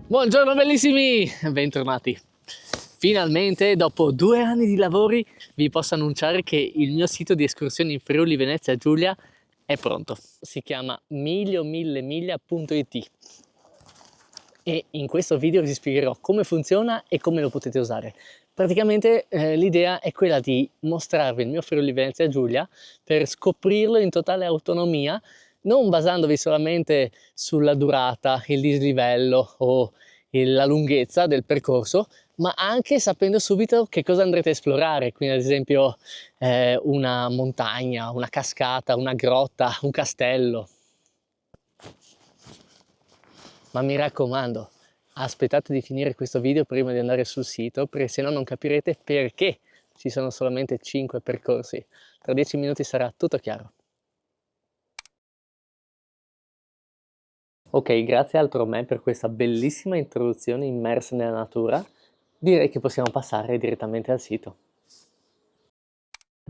Buongiorno bellissimi, bentornati. Finalmente, dopo 2 anni di lavori, vi posso annunciare che il mio sito di escursioni in Friuli Venezia Giulia è pronto. Si chiama milio1000miglia.it e in questo video vi spiegherò come funziona e come lo potete usare. Praticamente l'idea è quella di mostrarvi il mio Friuli Venezia Giulia per scoprirlo in totale autonomia, non basandovi solamente sulla durata, il dislivello o la lunghezza del percorso, ma anche sapendo subito che cosa andrete a esplorare, quindi ad esempio una montagna, una cascata, una grotta, un castello. Ma mi raccomando, aspettate di finire questo video prima di andare sul sito, perché se no non capirete perché ci sono solamente 5 percorsi. Tra 10 minuti sarà tutto chiaro. Ok, grazie al Tromè per questa bellissima introduzione immersa nella natura. Direi che possiamo passare direttamente al sito.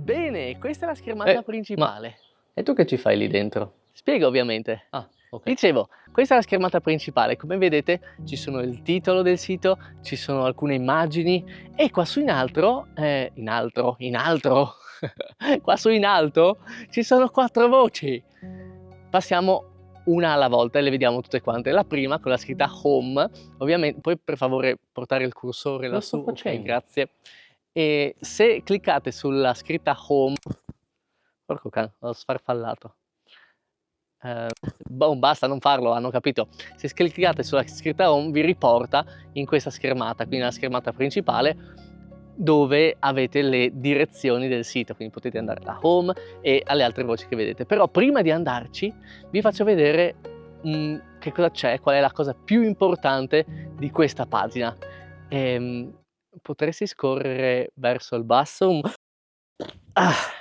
Bene, questa è la schermata principale. E tu che ci fai lì dentro? Spiego ovviamente. Ah, ok. Dicevo, questa è la schermata principale. Come vedete ci sono il titolo del sito, ci sono alcune immagini e qua su in alto, qua su in alto ci sono 4 voci. Passiamo una alla volta e le vediamo tutte quante. La prima con la scritta Home, ovviamente, poi per favore portare il cursore lassù. Ok, grazie. E se cliccate sulla scritta Home, porco cane, ho sfarfallato. Basta, non farlo, hanno capito. Se cliccate sulla scritta Home vi riporta in questa schermata, quindi la schermata principale, dove avete le direzioni del sito, quindi potete andare da Home e alle altre voci che vedete. Però prima di andarci vi faccio vedere che cosa c'è, qual è la cosa più importante di questa pagina. Potresti scorrere verso il basso?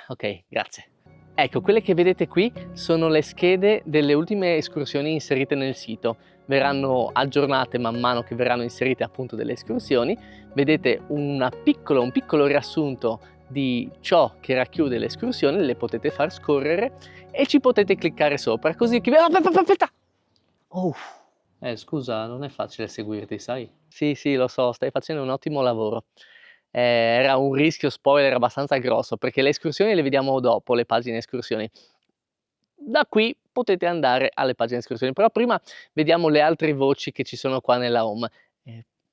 Ok, grazie. Ecco, quelle che vedete qui sono le schede delle ultime escursioni inserite nel sito. Verranno aggiornate man mano che verranno inserite appunto delle escursioni. Vedete un piccolo riassunto di ciò che racchiude le escursioni, le potete far scorrere e ci potete cliccare sopra, così che... Aspetta! Oh. Scusa, non è facile seguirti, sai? Sì, lo so, stai facendo un ottimo lavoro. Era un rischio spoiler abbastanza grosso, perché le escursioni le vediamo dopo, le pagine escursioni. Da qui potete andare alle pagine escursioni, però prima vediamo le altre voci che ci sono qua nella home.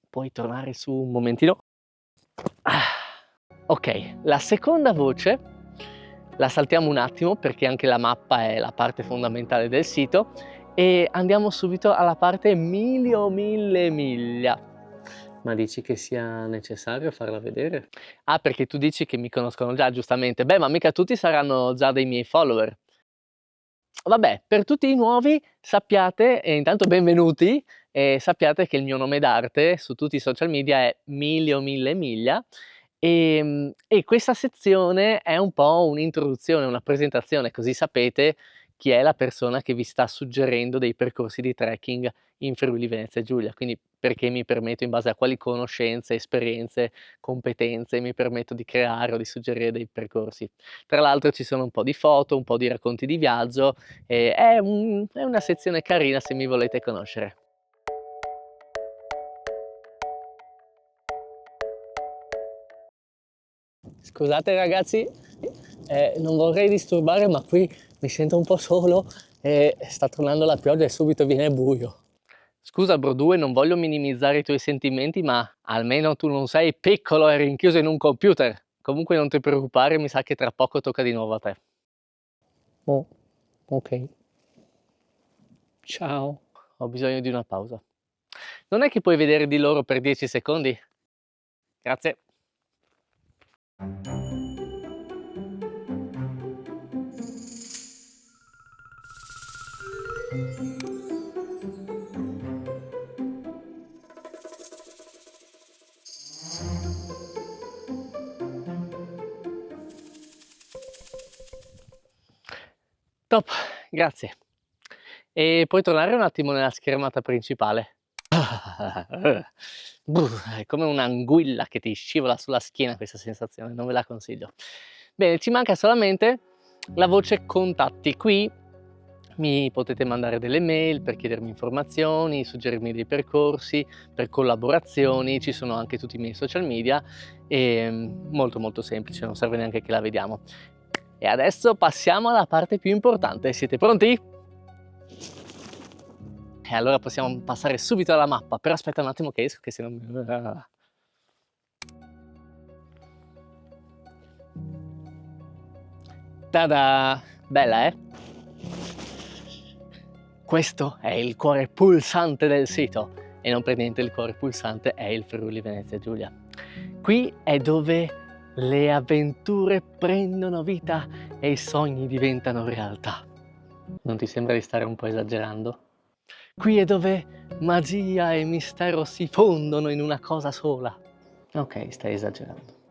Puoi tornare su un momentino? Ok, la seconda voce la saltiamo un attimo perché anche la mappa è la parte fondamentale del sito e andiamo subito alla parte milio 1000 miglia. Ma dici che sia necessario farla vedere? Ah, perché tu dici che mi conoscono già, giustamente. Beh, ma mica tutti saranno già dei miei follower. Vabbè, per tutti i nuovi sappiate, e intanto benvenuti, e sappiate che il mio nome d'arte su tutti i social media è Milio 1000 miglia e questa sezione è un po' un'introduzione, una presentazione, così sapete chi è la persona che vi sta suggerendo dei percorsi di trekking in Friuli Venezia Giulia, quindi perché mi permetto, in base a quali conoscenze, esperienze, competenze, mi permetto di creare o di suggerire dei percorsi. Tra l'altro ci sono un po' di foto, un po' di racconti di viaggio, e è una sezione carina se mi volete conoscere. Scusate ragazzi, non vorrei disturbare, ma qui mi sento un po' solo e sta tornando la pioggia e subito viene buio. Scusa Bro2, non voglio minimizzare i tuoi sentimenti, ma almeno tu non sei piccolo e rinchiuso in un computer. Comunque non ti preoccupare, mi sa che tra poco tocca di nuovo a te. Oh, ok. Ciao. Ho bisogno di una pausa. Non è che puoi vedere di loro per 10 secondi? Grazie. Top, grazie. E puoi tornare un attimo nella schermata principale? È come un'anguilla che ti scivola sulla schiena questa sensazione, non ve la consiglio. Bene, ci manca solamente la voce contatti. Qui Mi potete mandare delle mail per chiedermi informazioni, suggerirmi dei percorsi, per collaborazioni, ci sono anche tutti i miei social media e molto molto semplice, non serve neanche che la vediamo. E adesso passiamo alla parte più importante, siete pronti? E allora possiamo passare subito alla mappa, però aspetta un attimo che esco che se non mi... Tada! Bella, eh? Questo è il cuore pulsante del sito e non per niente il cuore pulsante è il Friuli Venezia Giulia. Qui è dove le avventure prendono vita e i sogni diventano realtà. Non ti sembra di stare un po' esagerando? Qui è dove magia e mistero si fondono in una cosa sola. Ok, stai esagerando.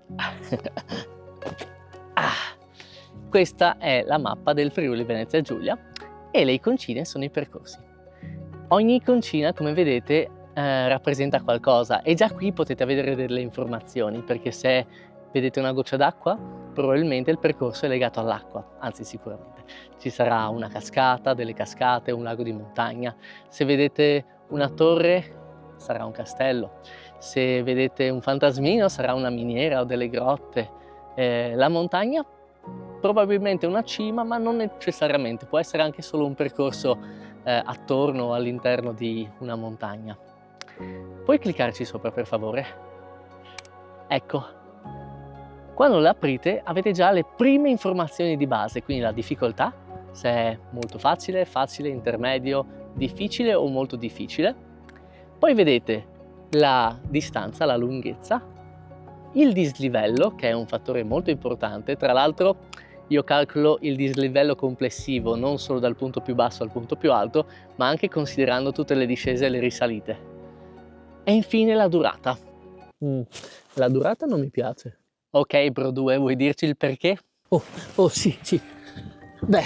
Questa è la mappa del Friuli Venezia Giulia e le iconcine sono i percorsi. Ogni iconcina, come vedete, rappresenta qualcosa e già qui potete avere delle informazioni, perché se vedete una goccia d'acqua, probabilmente il percorso è legato all'acqua, anzi sicuramente. Ci sarà una cascata, delle cascate, un lago di montagna. Se vedete una torre, sarà un castello. Se vedete un fantasmino, sarà una miniera o delle grotte. La montagna, probabilmente una cima, ma non necessariamente, può essere anche solo un percorso attorno o all'interno di una montagna. Puoi cliccarci sopra per favore? Ecco, quando la aprite avete già le prime informazioni di base, quindi la difficoltà, se è molto facile, facile, intermedio, difficile o molto difficile. Poi vedete la distanza, la lunghezza, il dislivello, che è un fattore molto importante. Tra l'altro io calcolo il dislivello complessivo non solo dal punto più basso al punto più alto, ma anche considerando tutte le discese e le risalite. E infine la durata. La durata non mi piace. Ok, Bro 2, vuoi dirci il perché? Oh sì. Beh,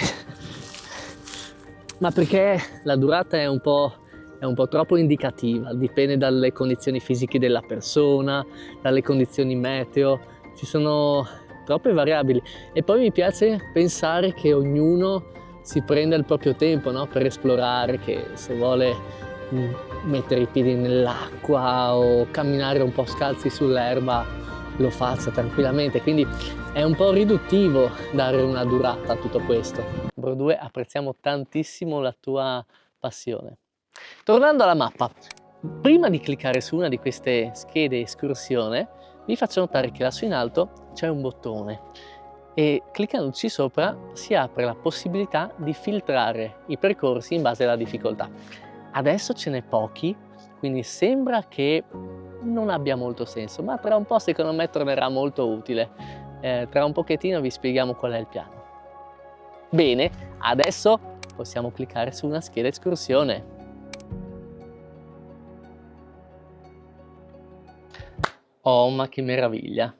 ma perché la durata è un po' troppo indicativa, dipende dalle condizioni fisiche della persona, dalle condizioni meteo, ci sono troppe variabili e poi mi piace pensare che ognuno si prenda il proprio tempo, no? Per esplorare, che se vuole mettere i piedi nell'acqua o camminare un po' scalzi sull'erba lo faccia tranquillamente, quindi è un po' riduttivo dare una durata a tutto questo. Bro 2, apprezziamo tantissimo la tua passione. Tornando alla mappa, prima di cliccare su una di queste schede escursione, vi faccio notare che lassù in alto c'è un bottone e cliccandoci sopra si apre la possibilità di filtrare i percorsi in base alla difficoltà. Adesso ce n'è pochi, quindi sembra che non abbia molto senso, ma tra un po' secondo me tornerà molto utile. Tra un pochettino vi spieghiamo qual è il piano. Bene, adesso possiamo cliccare su una scheda escursione. Oh, ma che meraviglia!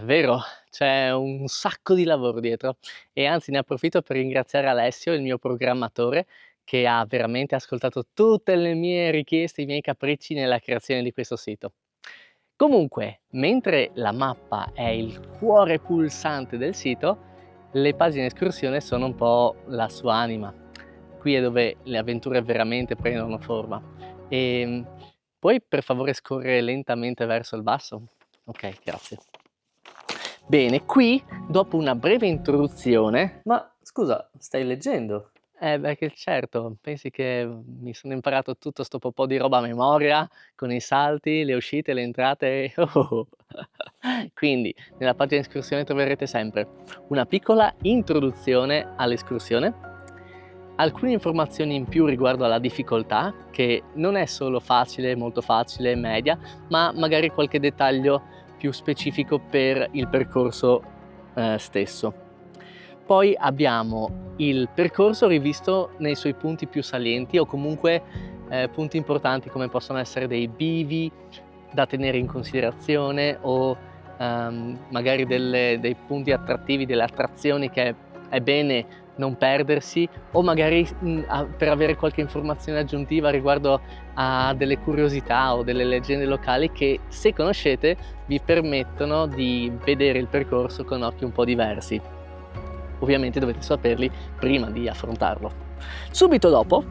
Vero, c'è un sacco di lavoro dietro e anzi ne approfitto per ringraziare Alessio, il mio programmatore, che ha veramente ascoltato tutte le mie richieste, i miei capricci nella creazione di questo sito. Comunque, mentre la mappa è il cuore pulsante del sito, le pagine escursione sono un po' la sua anima. Qui è dove le avventure veramente prendono forma. Puoi per favore scorrere lentamente verso il basso? Ok, grazie. Bene, qui, dopo una breve introduzione... Ma scusa, stai leggendo? Perché certo, pensi che mi sono imparato tutto sto po' di roba a memoria, con i salti, le uscite, le entrate... Oh. Quindi, nella pagina escursione troverete sempre una piccola introduzione all'escursione, alcune informazioni in più riguardo alla difficoltà, che non è solo facile, molto facile, media, ma magari qualche dettaglio più specifico per il percorso stesso. Poi abbiamo il percorso rivisto nei suoi punti più salienti o comunque punti importanti come possono essere dei bivi da tenere in considerazione o magari dei punti attrattivi, delle attrazioni che è bene non perdersi o magari per avere qualche informazione aggiuntiva riguardo a delle curiosità o delle leggende locali che, se conoscete, vi permettono di vedere il percorso con occhi un po' diversi. Ovviamente dovete saperli prima di affrontarlo. Subito dopo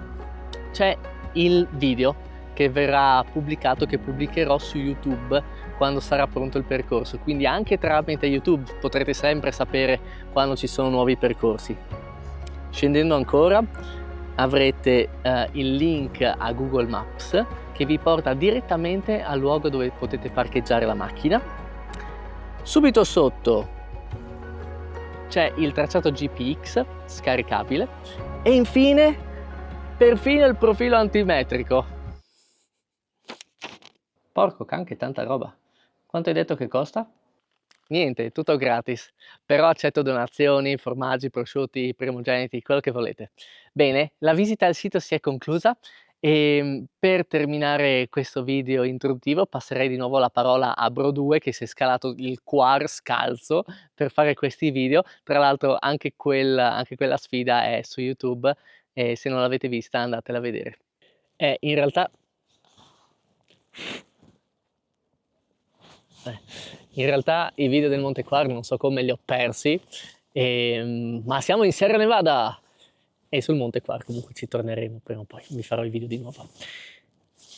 c'è il video che verrà pubblicato, che pubblicherò su YouTube quando sarà pronto il percorso, quindi anche tramite YouTube potrete sempre sapere quando ci sono nuovi percorsi. Scendendo ancora avrete il link a Google Maps che vi porta direttamente al luogo dove potete parcheggiare la macchina. Subito sotto c'è il tracciato GPX scaricabile e infine perfino il profilo antimetrico. Porco can, che tanta roba. Quanto hai detto che costa? Niente, tutto gratis, però accetto donazioni, formaggi, prosciutti, primogeniti, quello che volete. Bene, la visita al sito si è conclusa e per terminare questo video introduttivo passerei di nuovo la parola a Bro2 che si è scalato il quar scalzo per fare questi video. Tra l'altro anche quella sfida è su YouTube e se non l'avete vista andatela a vedere. In realtà i video del Monte Quark non so come li ho persi, ma siamo in Sierra Nevada e sul Monte Quark comunque ci torneremo prima o poi, vi farò i video di nuovo.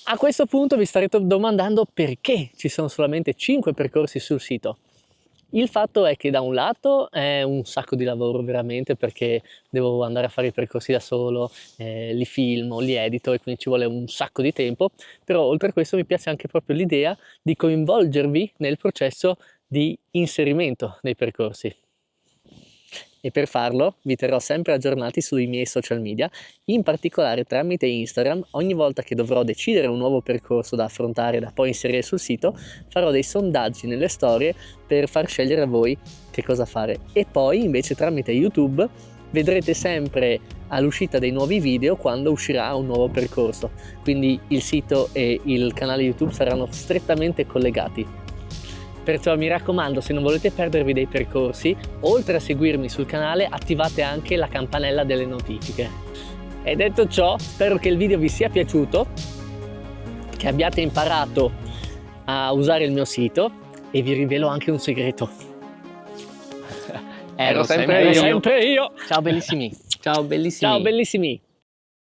A questo punto vi starete domandando perché ci sono solamente 5 percorsi sul sito. Il fatto è che da un lato è un sacco di lavoro veramente, perché devo andare a fare i percorsi da solo, li filmo, li edito e quindi ci vuole un sacco di tempo, però oltre a questo mi piace anche proprio l'idea di coinvolgervi nel processo di inserimento dei percorsi. E per farlo vi terrò sempre aggiornati sui miei social media, in particolare tramite Instagram. Ogni volta che dovrò decidere un nuovo percorso da affrontare da poi inserire sul sito, farò dei sondaggi nelle storie per far scegliere a voi che cosa fare. E poi invece tramite YouTube vedrete sempre all'uscita dei nuovi video quando uscirà un nuovo percorso, quindi il sito e il canale YouTube saranno strettamente collegati. Perciò mi raccomando, se non volete perdervi dei percorsi, oltre a seguirmi sul canale, attivate anche la campanella delle notifiche. E detto ciò, spero che il video vi sia piaciuto, che abbiate imparato a usare il mio sito e vi rivelo anche un segreto. Ero sempre io. Sempre io. Ciao bellissimi. Ciao bellissimi. Ciao bellissimi.